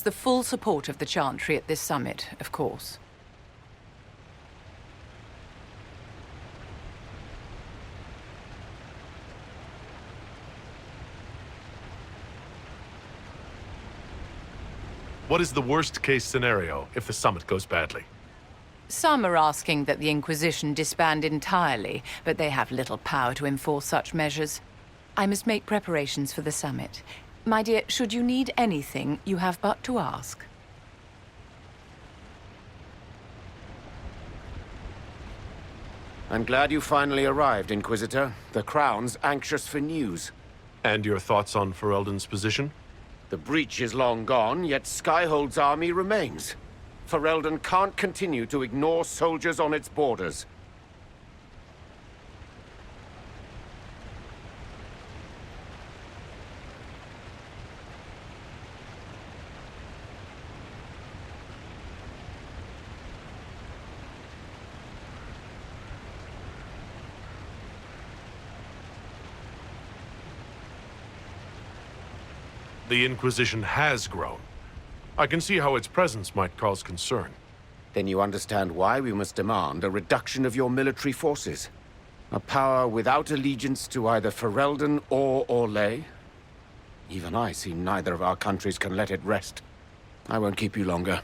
The full support of the Chantry at this summit, of course. What is the worst-case scenario if the summit goes badly? Some are asking that the Inquisition disband entirely, but they have little power to enforce such measures. I must make preparations for the summit. My dear, should you need anything, you have but to ask. I'm glad you finally arrived, Inquisitor. The Crown's anxious for news. And your thoughts on Ferelden's position? The breach is long gone, yet Skyhold's army remains. Ferelden can't continue to ignore soldiers on its borders. The Inquisition has grown. I can see how its presence might cause concern. Then you understand why we must demand a reduction of your military forces. A power without allegiance to either Ferelden or Orlais? Even I see neither of our countries can let it rest. I won't keep you longer.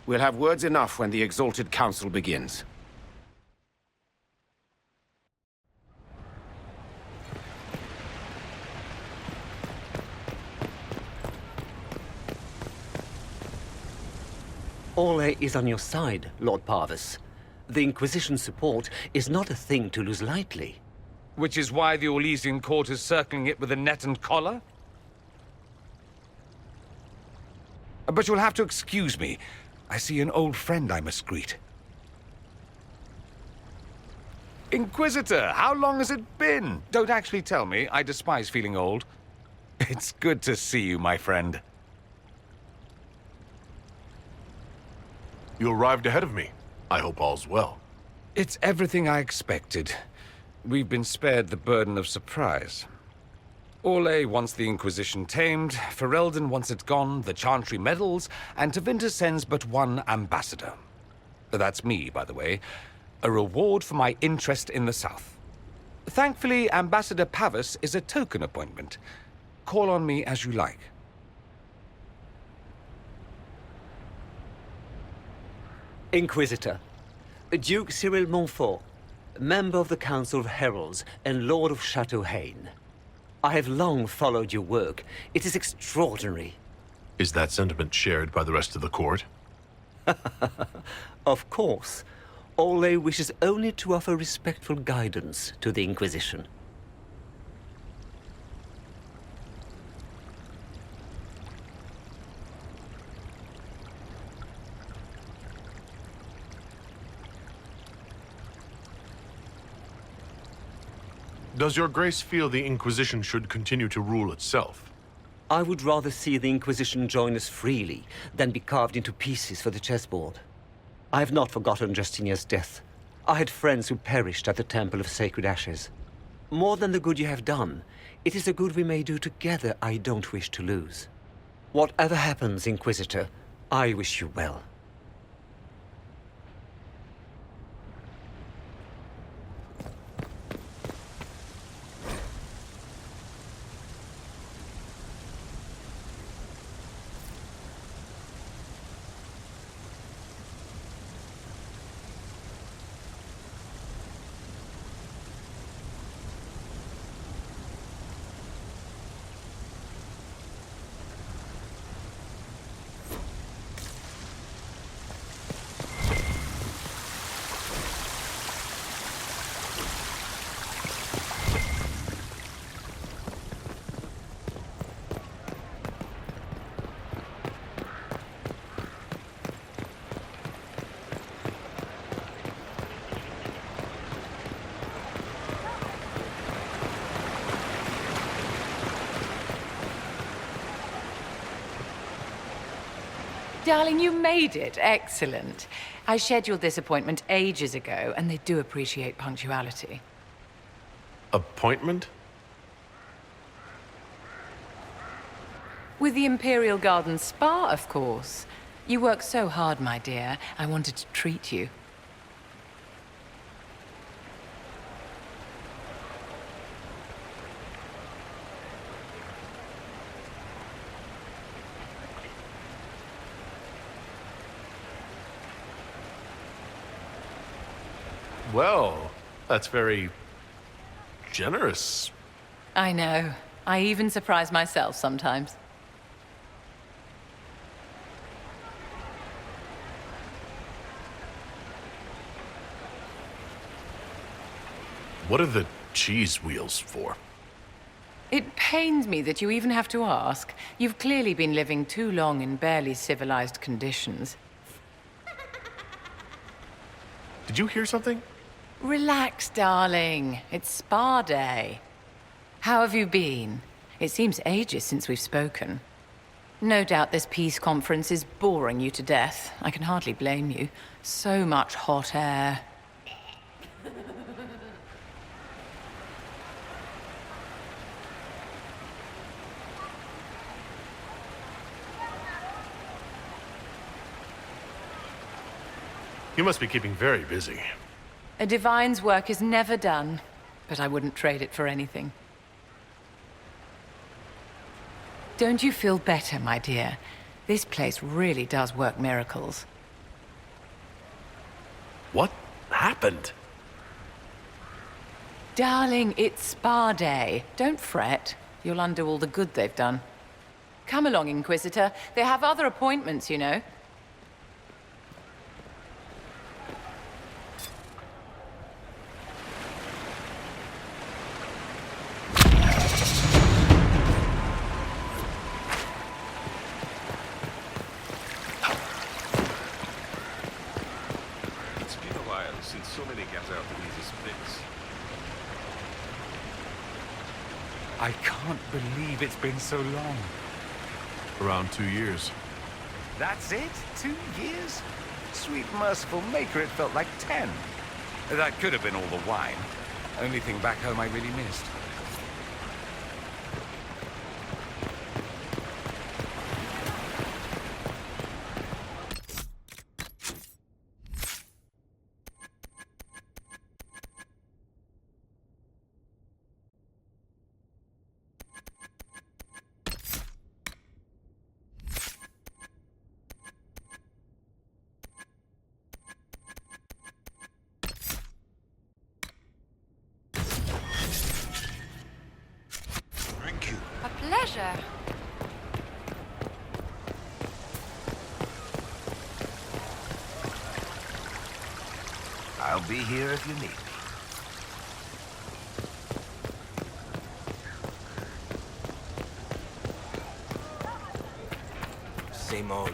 We'll have words enough when the Exalted Council begins. Orlais is on your side, Lord Parvis. The Inquisition's support is not a thing to lose lightly. Which is why the Orlesian court is circling it with a net and collar? But you'll have to excuse me. I see an old friend I must greet. Inquisitor, how long has it been? Don't actually tell me. I despise feeling old. It's good to see you, my friend. You arrived ahead of me. I hope all's well. It's everything I expected. We've been spared the burden of surprise. Orlais wants the Inquisition tamed, Ferelden wants it gone, the Chantry meddles, and Tevinter sends but one ambassador. That's me, by the way. A reward for my interest in the South. Thankfully, Ambassador Pavis is a token appointment. Call on me as you like. Inquisitor, Duke Cyril Montfort, member of the Council of Heralds and Lord of Chateau Haine. I have long followed your work. It is extraordinary. Is that sentiment shared by the rest of the court? Of course. Orlais wishes only to offer respectful guidance to the Inquisition. Does your grace feel the Inquisition should continue to rule itself? I would rather see the Inquisition join us freely than be carved into pieces for the chessboard. I have not forgotten Justinian's death. I had friends who perished at the Temple of Sacred Ashes. More than the good you have done, it is the good we may do together I don't wish to lose. Whatever happens, Inquisitor, I wish you well. Darling, you made it. Excellent. I scheduled this appointment ages ago, and they do appreciate punctuality. Appointment? With the Imperial Garden Spa, of course. You work so hard, my dear. I wanted to treat you. Well, that's very generous. I know. I even surprise myself sometimes. What are the cheese wheels for? It pains me that you even have to ask. You've clearly been living too long in barely civilized conditions. Did you hear something? Relax, darling. It's spa day. How have you been? It seems ages since we've spoken. No doubt this peace conference is boring you to death. I can hardly blame you. So much hot air. You must be keeping very busy. A divine's work is never done, but I wouldn't trade it for anything. Don't you feel better, my dear? This place really does work miracles. What happened? Darling, it's spa day. Don't fret. You'll undo all the good they've done. Come along, Inquisitor. They have other appointments, you know. It's been a while since so many got out of these splits. I can't believe it's been so long. Around 2 years. That's it? 2 years? Sweet merciful maker, it felt like 10. That could have been all the wine. Only thing back home I really missed. Thank you. A pleasure. I'll be here if you need me. Same old.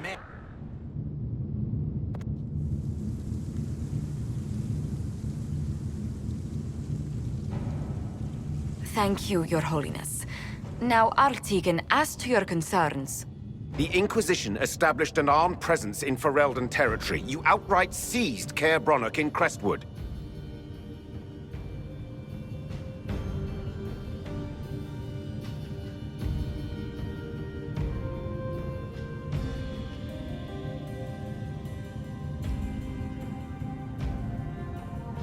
man. Thank you, Your Holiness. Now, Artigan, as to your concerns. The Inquisition established an armed presence in Ferelden territory. You outright seized Caer Bronach in Crestwood.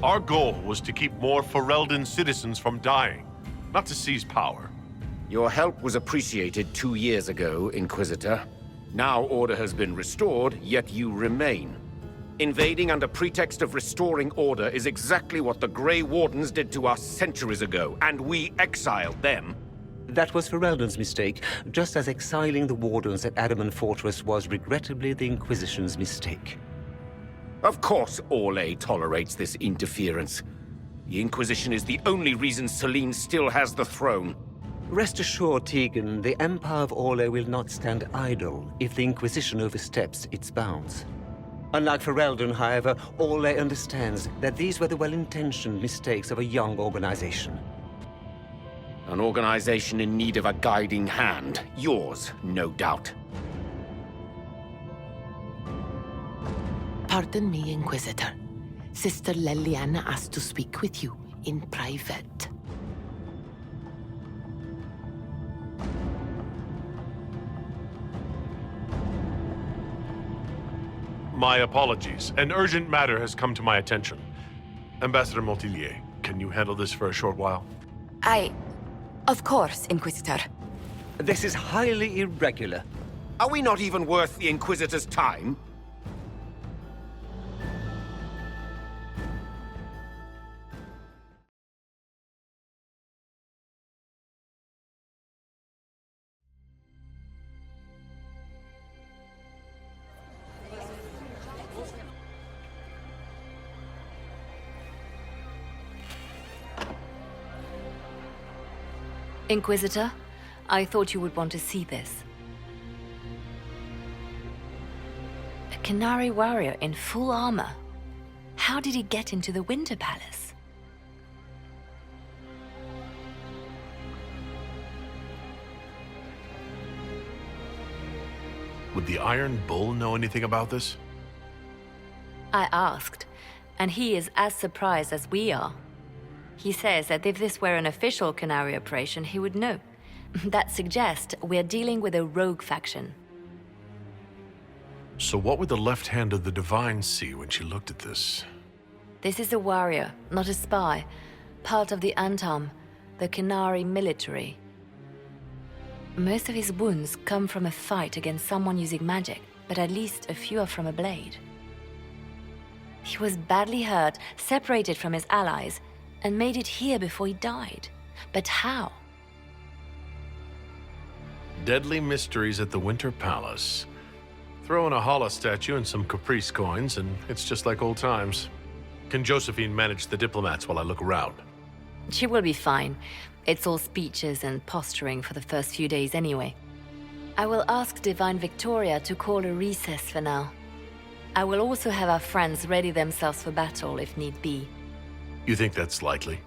Our goal was to keep more Ferelden citizens from dying, not to seize power. Your help was appreciated 2 years ago, Inquisitor. Now order has been restored, yet you remain. Invading under pretext of restoring order is exactly what the Grey Wardens did to us centuries ago, and we exiled them. That was Ferelden's mistake, just as exiling the Wardens at Adamant Fortress was regrettably the Inquisition's mistake. Of course Orlais tolerates this interference. The Inquisition is the only reason Selene still has the throne. Rest assured, Tegan, the Empire of Orlais will not stand idle if the Inquisition oversteps its bounds. Unlike Ferelden, however, Orlais understands that these were the well-intentioned mistakes of a young organization. An organization in need of a guiding hand. Yours, no doubt. Pardon me, Inquisitor. Sister Leliana asked to speak with you in private. My apologies. An urgent matter has come to my attention. Ambassador Montillier, can you handle this for a short while? Of course, Inquisitor. This is highly irregular. Are we not even worth the Inquisitor's time? Inquisitor, I thought you would want to see this. A Canary warrior in full armor. How did he get into the Winter Palace? Would the Iron Bull know anything about this? I asked, and he is as surprised as we are. He says that if this were an official Canary operation, he would know. That suggests we're dealing with a rogue faction. So what would the left hand of the Divine see when she looked at this? This is a warrior, not a spy. Part of the Antam, the Canary military. Most of his wounds come from a fight against someone using magic, but at least a few are from a blade. He was badly hurt, separated from his allies, and made it here before he died. But how? Deadly mysteries at the Winter Palace. Throw in a Hala statue and some Caprice coins, and it's just like old times. Can Josephine manage the diplomats while I look around? She will be fine. It's all speeches and posturing for the first few days anyway. I will ask Divine Victoria to call a recess for now. I will also have our friends ready themselves for battle if need be. You think that's likely?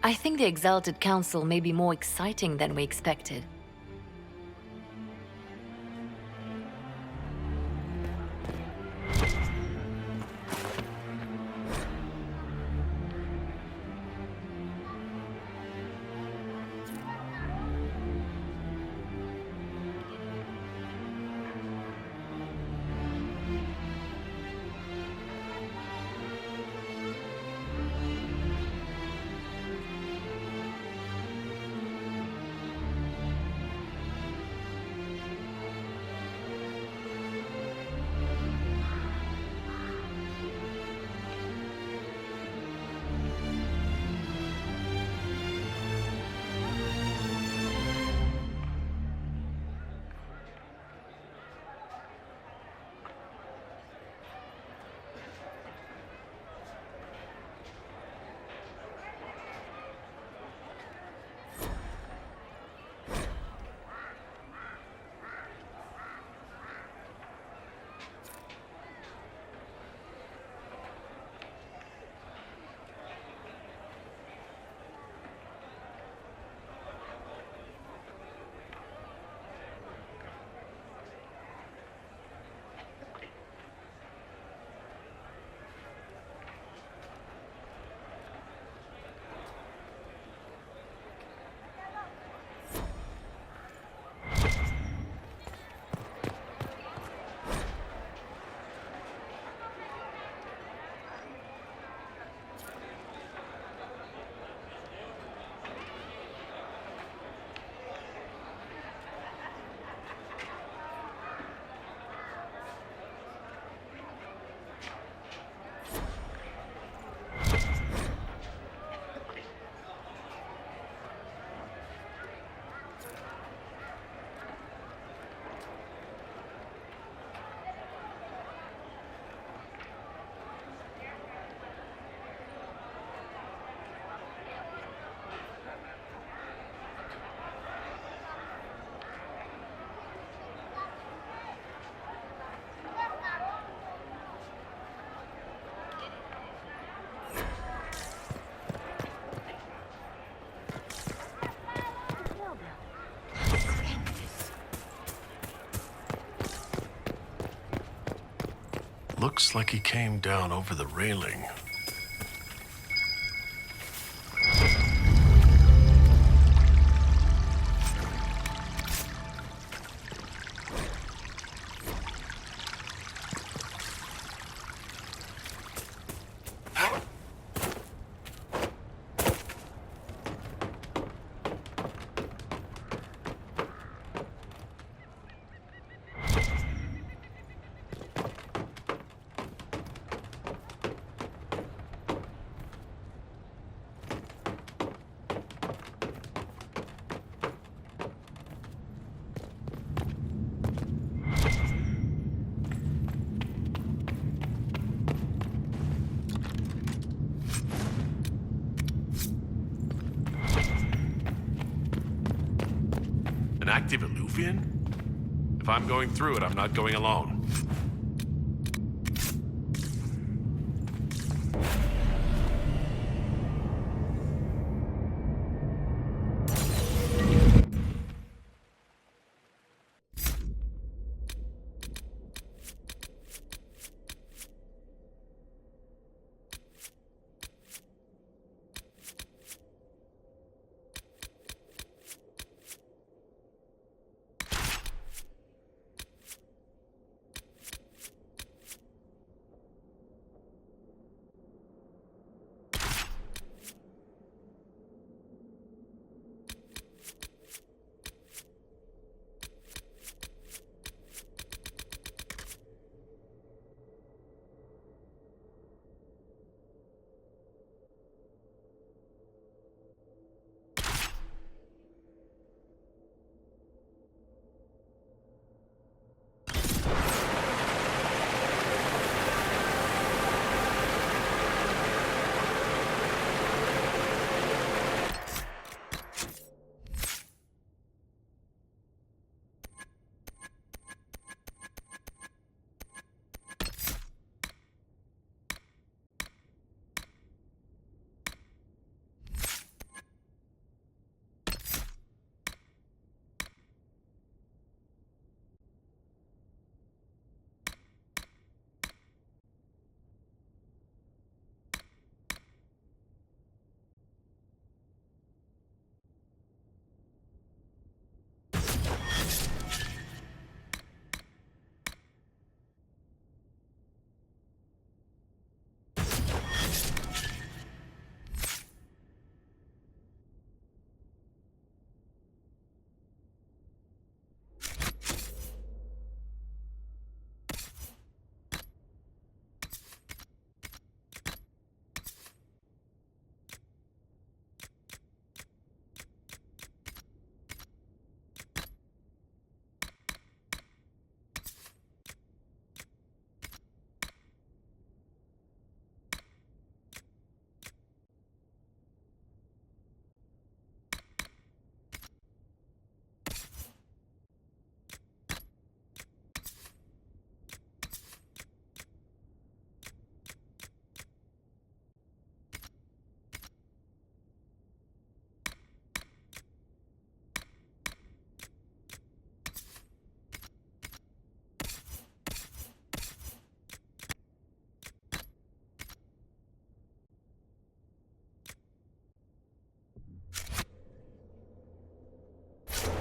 I think the Exalted Council may be more exciting than we expected. Looks like he came down over the railing. An active Illuvian? If I'm going through it, I'm not going alone.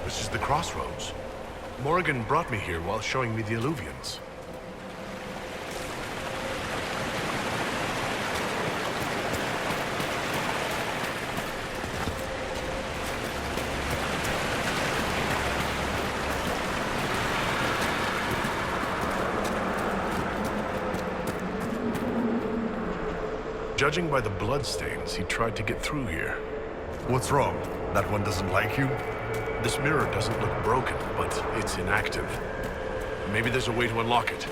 This is the crossroads. Morgan brought me here while showing me the Illuvians. Judging by the bloodstains, he tried to get through here. What's wrong? That one doesn't like you? This mirror doesn't look broken, but it's inactive. Maybe there's a way to unlock it.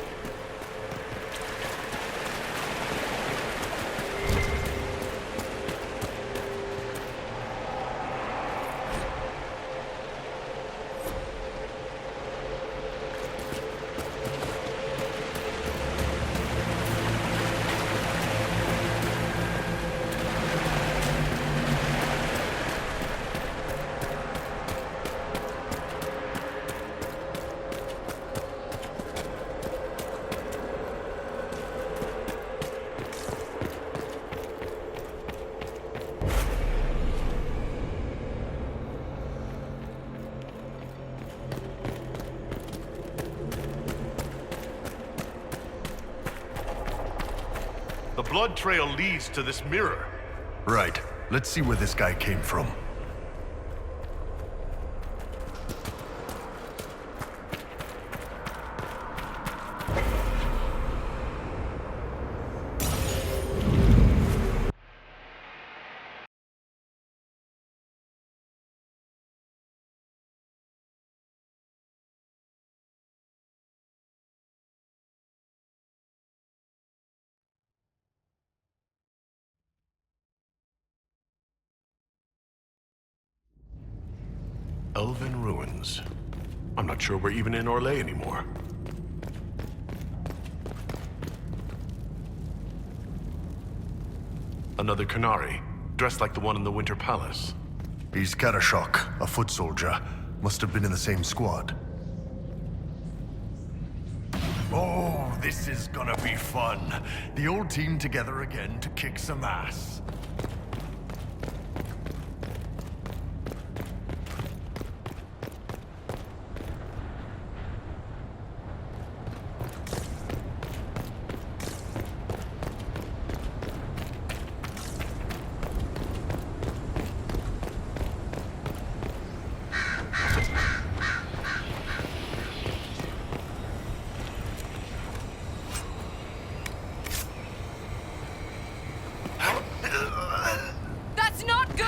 The blood trail leads to this mirror. Right. Let's see where this guy came from. Elven ruins. I'm not sure we're even in Orlais anymore. Another Qunari, dressed like the one in the Winter Palace. He's Karashok, a foot soldier. Must have been in the same squad. Oh, this is gonna be fun. The old team together again to kick some ass. That's not good!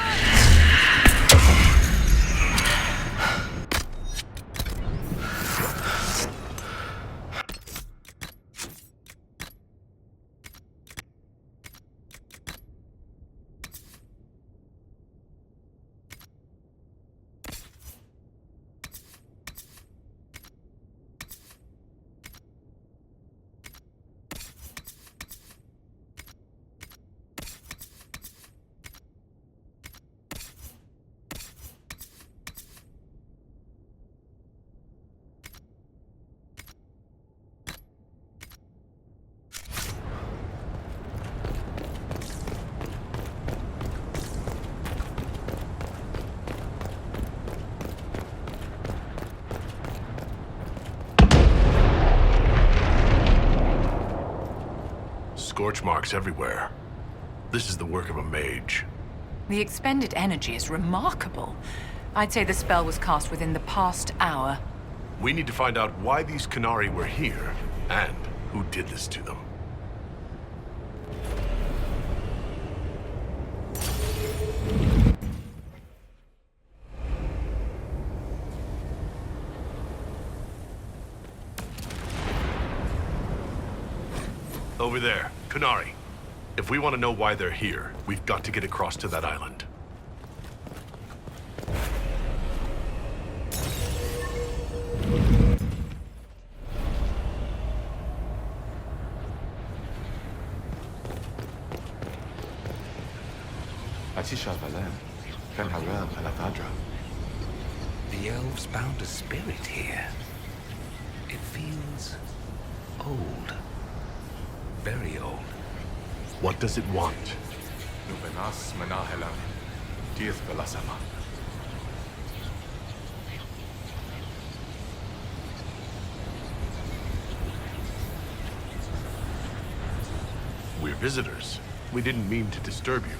Scorch marks everywhere. This is the work of a mage. The expended energy is remarkable. I'd say the spell was cast within the past hour. We need to find out why these Qunari were here, and who did this to them. Over there, Qunari. If we want to know why they're here, we've got to get across to that island. The elves bound a spirit here. It feels old. Very old. What does it want? We're visitors. We didn't mean to disturb you.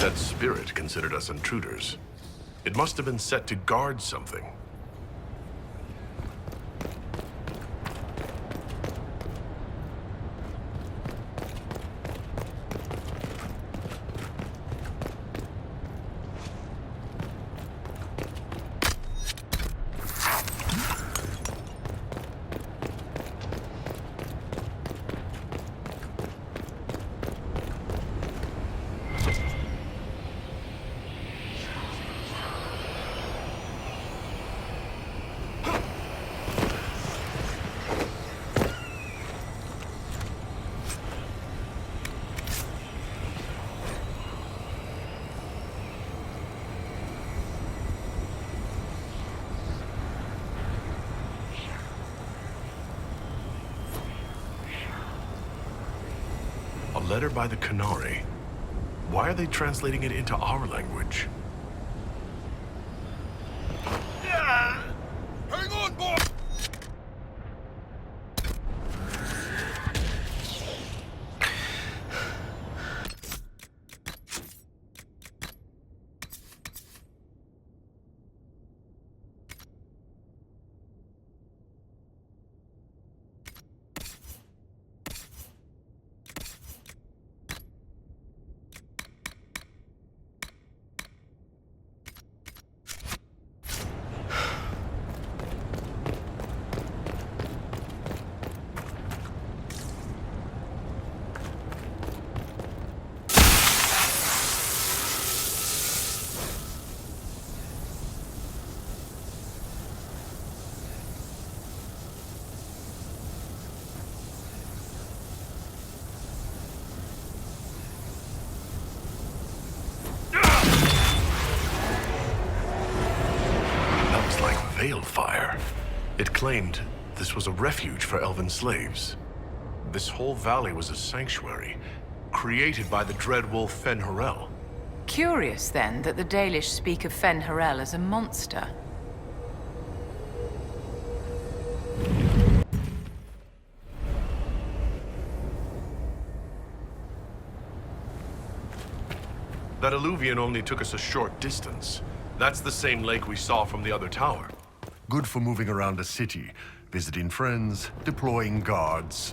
That spirit considered us intruders. It must have been set to guard something. A letter by the Qunari. Why are they translating it into our language? Hang on, boy! Veil fire. It claimed this was a refuge for elven slaves. This whole valley was a sanctuary, created by the dread wolf Fen-Harel. Curious, then, that the Dalish speak of Fen-Harel as a monster. That alluvion only took us a short distance. That's the same lake we saw from the other tower. Good for moving around a city, visiting friends, deploying guards.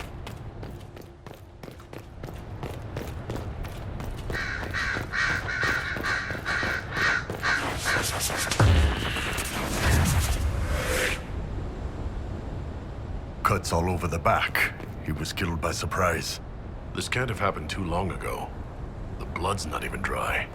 Cuts all over the back. He was killed by surprise. This can't have happened too long ago. The blood's not even dry.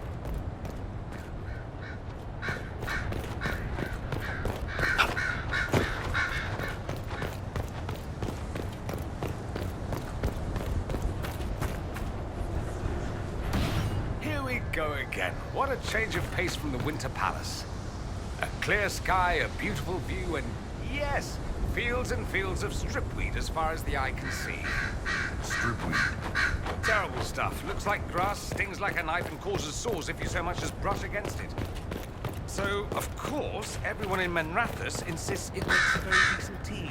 Here we go again. What a change of pace from the Winter Palace. A clear sky, a beautiful view, and yes, fields and fields of stripweed as far as the eye can see. Stripweed. Terrible stuff. Looks like grass, stings like a knife, and causes sores if you so much as brush against it. So, of course, everyone in Menrathus insists it makes a very decent tea.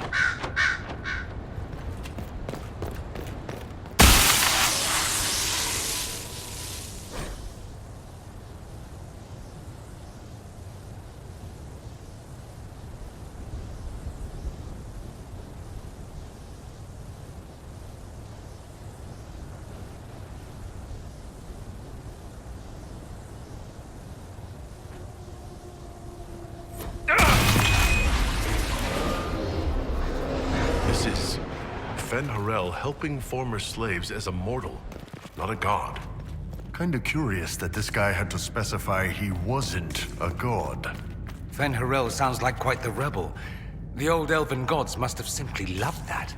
This is Fen-Harel helping former slaves as a mortal, not a god. Kinda curious that this guy had to specify he wasn't a god. Fen-Harel sounds like quite the rebel. The old elven gods must have simply loved that.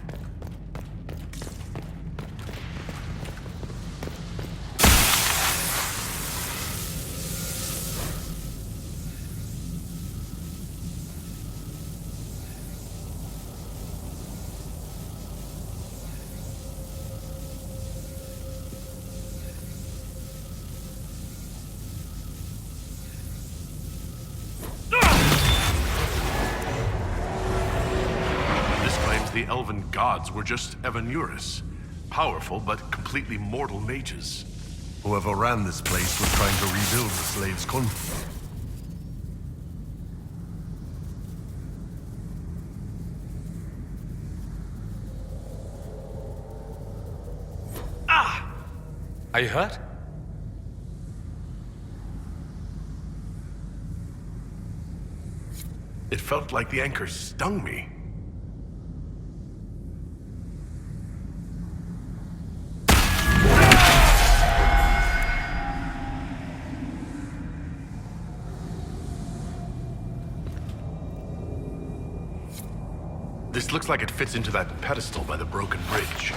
The elven gods were just Evanuris, powerful but completely mortal mages. Whoever ran this place was trying to rebuild the slaves' country. Are you hurt? It felt like the anchor stung me. This looks like it fits into that pedestal by the broken bridge.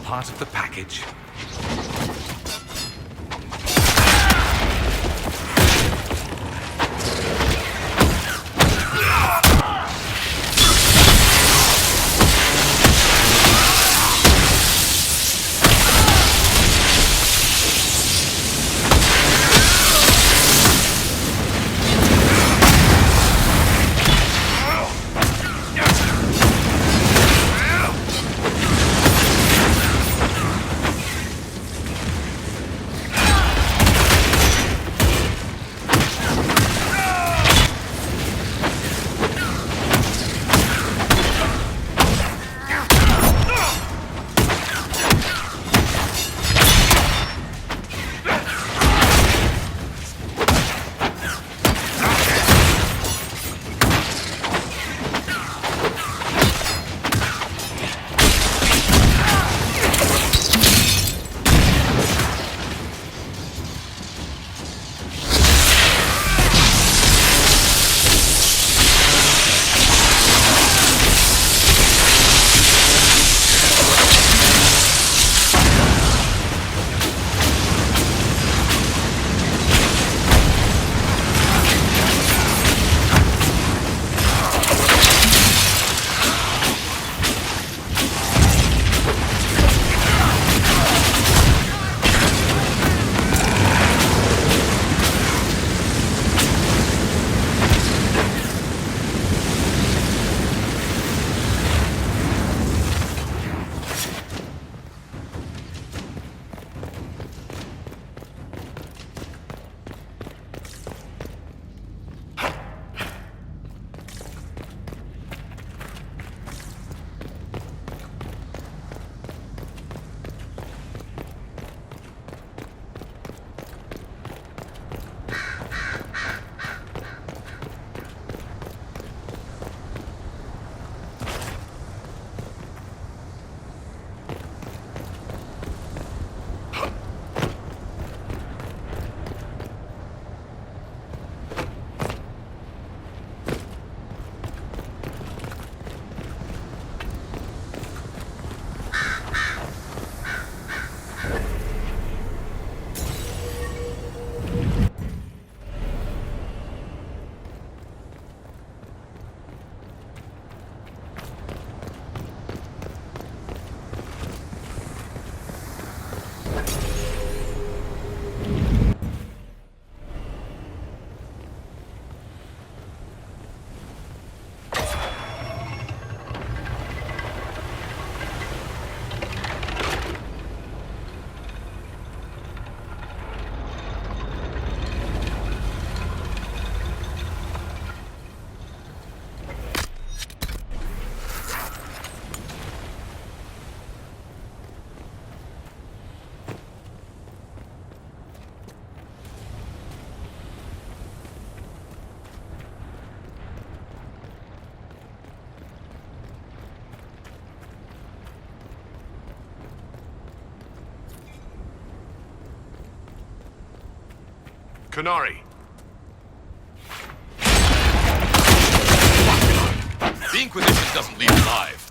Part of the package. Qunari. The Inquisition doesn't leave alive.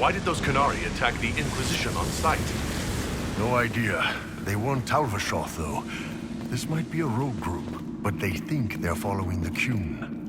Why did those Qunari attack the Inquisition on sight? No idea. They weren't Talvashoth, though. This might be a rogue group, but they think they're following the Qun.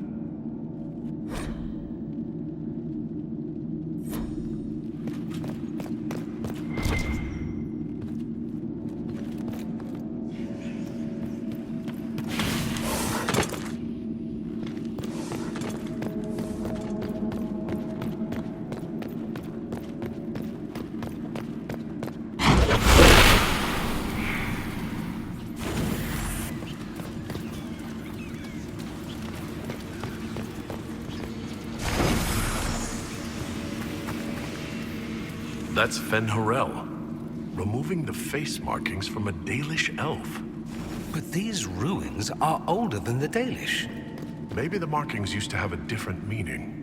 That's Fen Harel. Removing the face markings from a Dalish elf. But these ruins are older than the Dalish. Maybe the markings used to have a different meaning.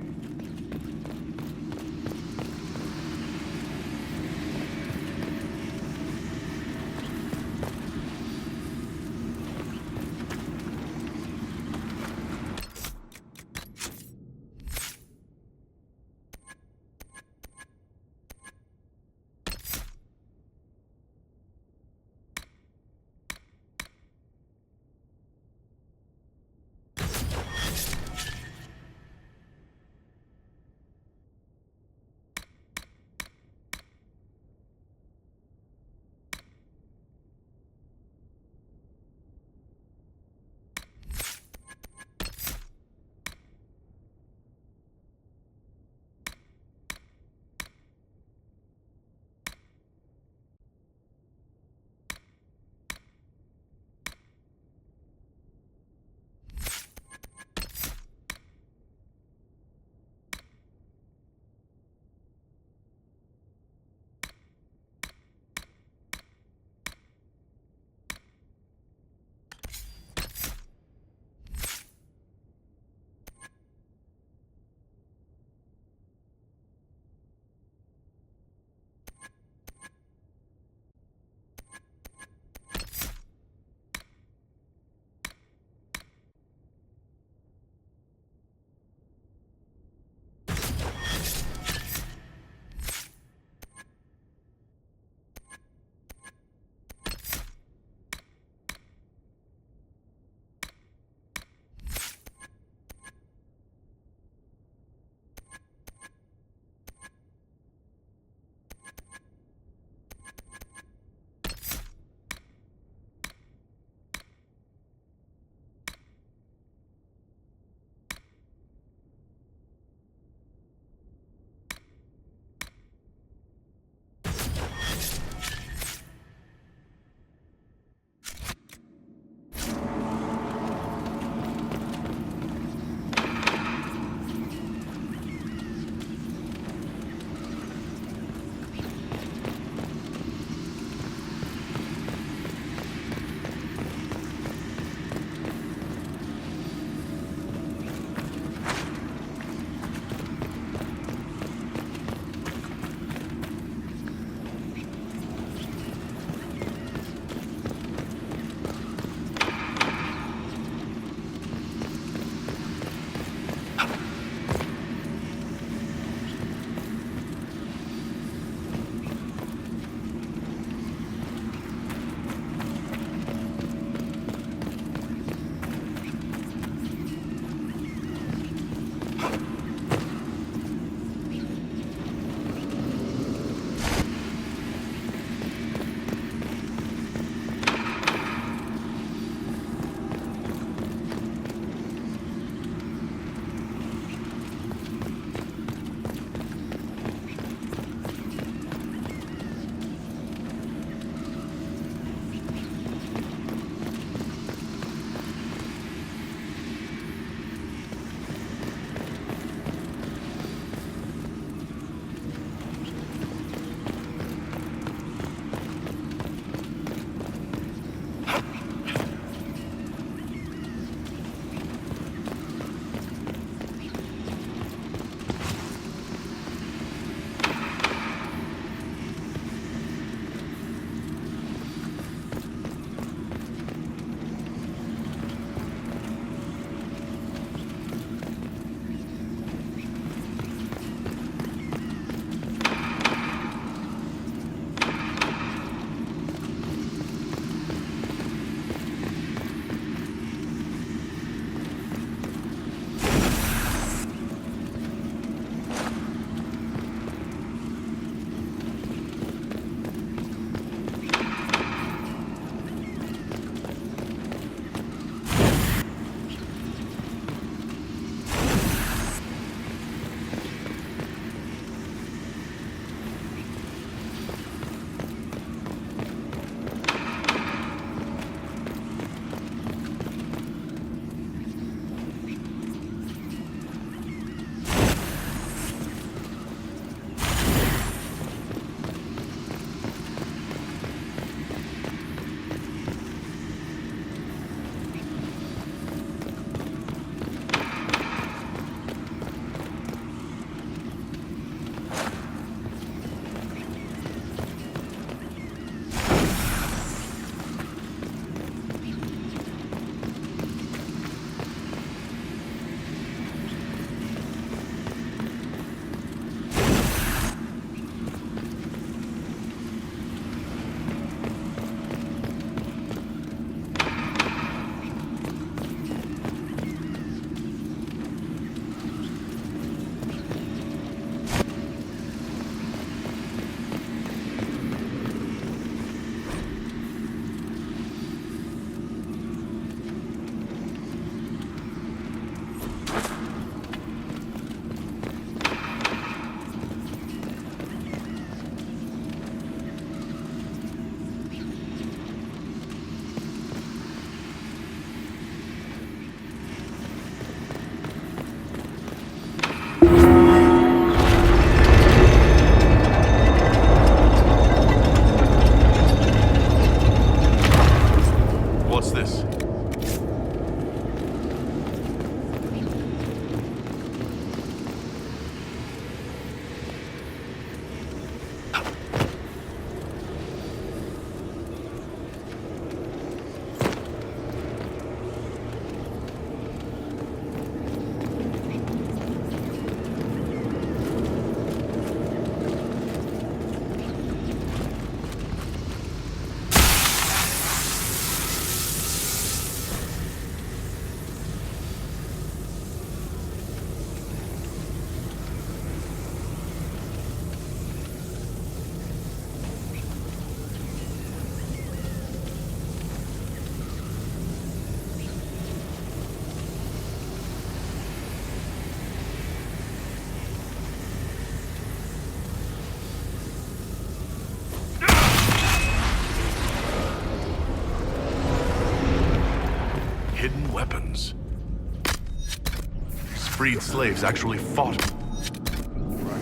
freed slaves actually fought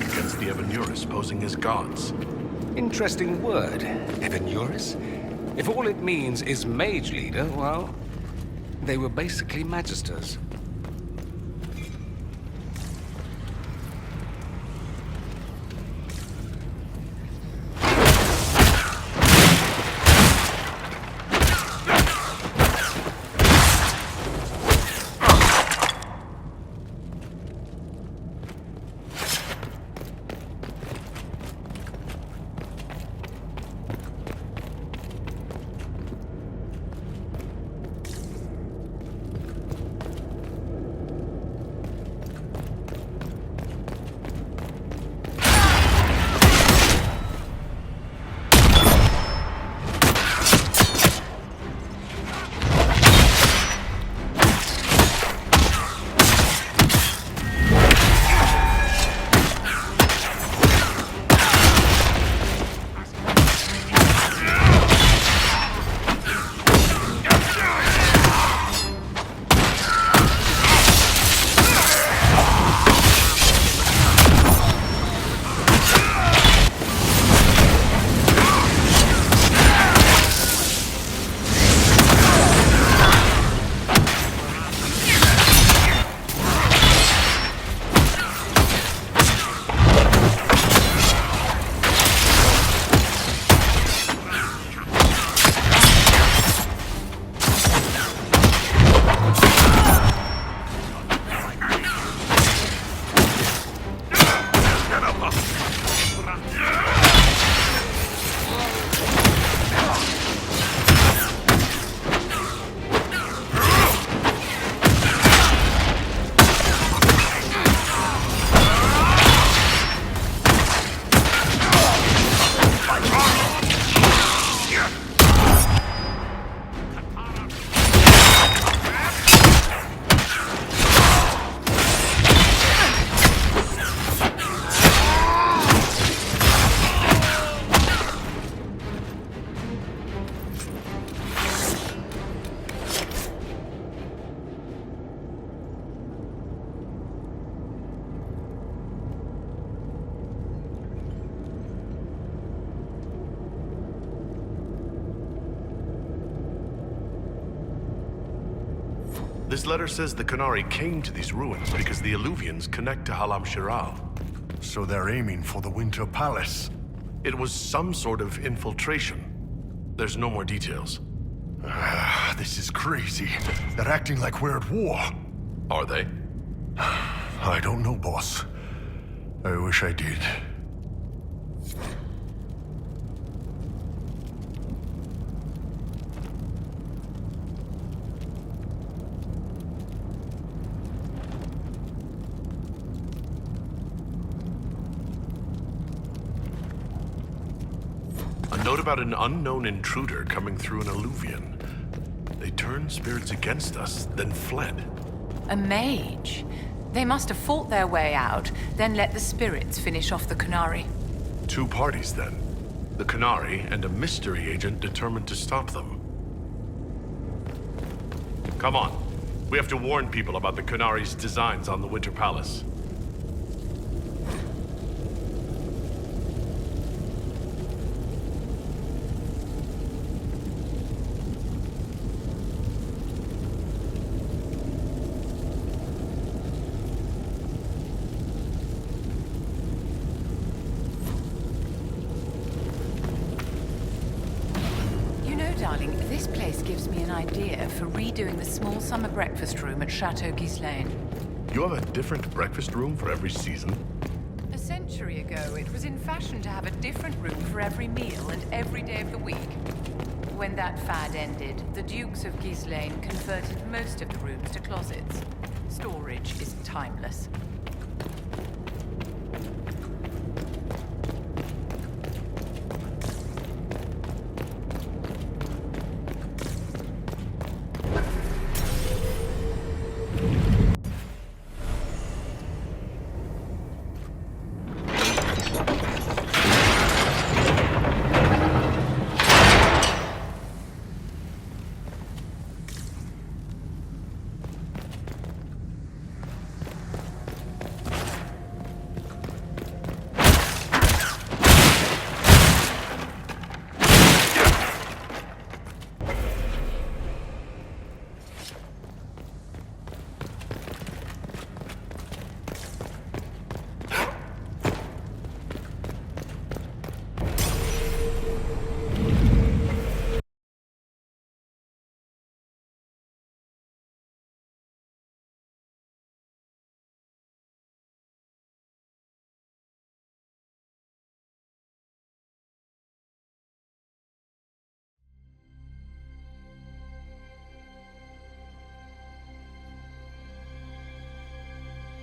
against the Evanuris posing as gods. Interesting word, Evanuris. If all it means is mage leader, well, they were basically magisters. This letter says the Qunari came to these ruins because the Illuvians connect to Halam Shiral. So they're aiming for the Winter Palace. It was some sort of infiltration. There's no more details. This is crazy. They're acting like we're at war. Are they? I don't know, boss. I wish I did. A note about an unknown intruder coming through an Illuvian. They turned spirits against us, then fled. A mage? They must have fought their way out, then let the spirits finish off the Qunari. Two parties, then. The Qunari and a mystery agent determined to stop them. Come on. We have to warn people about the Qunari's designs on the Winter Palace. Darling, this place gives me an idea for redoing the small summer breakfast room at Chateau Ghislaine. You have a different breakfast room for every season? A century ago, it was in fashion to have a different room for every meal and every day of the week. When that fad ended, the Dukes of Ghislaine converted most of the rooms to closets. Storage is timeless.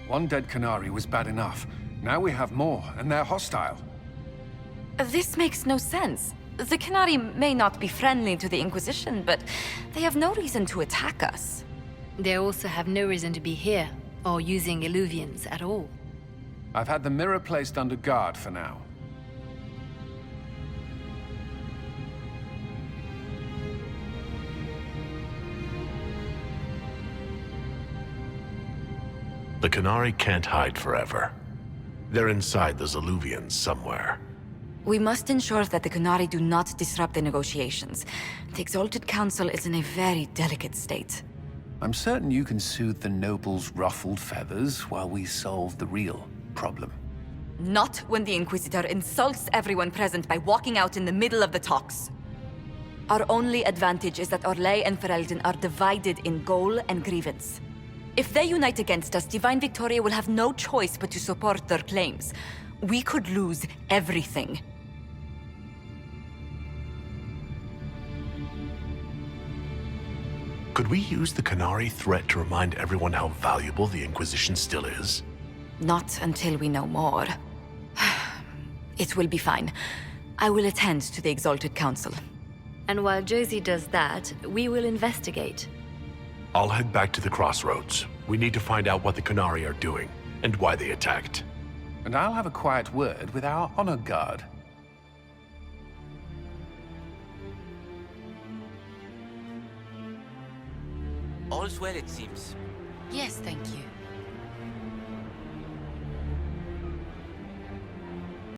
One dead Canary was bad enough. Now we have more, and they're hostile. This makes no sense. The Canary may not be friendly to the Inquisition, but they have no reason to attack us. They also have no reason to be here, or using Illuvians at all. I've had the mirror placed under guard for now. The Canary can't hide forever. They're inside those Illuvians somewhere. We must ensure that the Canary do not disrupt the negotiations. The Exalted Council is in a very delicate state. I'm certain you can soothe the nobles' ruffled feathers while we solve the real problem. Not when the Inquisitor insults everyone present by walking out in the middle of the talks. Our only advantage is that Orlais and Ferelden are divided in goal and grievance. If they unite against us, Divine Victoria will have no choice but to support their claims. We could lose everything. Could we use the Canary threat to remind everyone how valuable the Inquisition still is? Not until we know more. It will be fine. I will attend to the Exalted Council. And while Josie does that, we will investigate. I'll head back to the crossroads. We need to find out what the Canary are doing, and why they attacked. And I'll have a quiet word with our honor guard. All's well, it seems. Yes, thank you.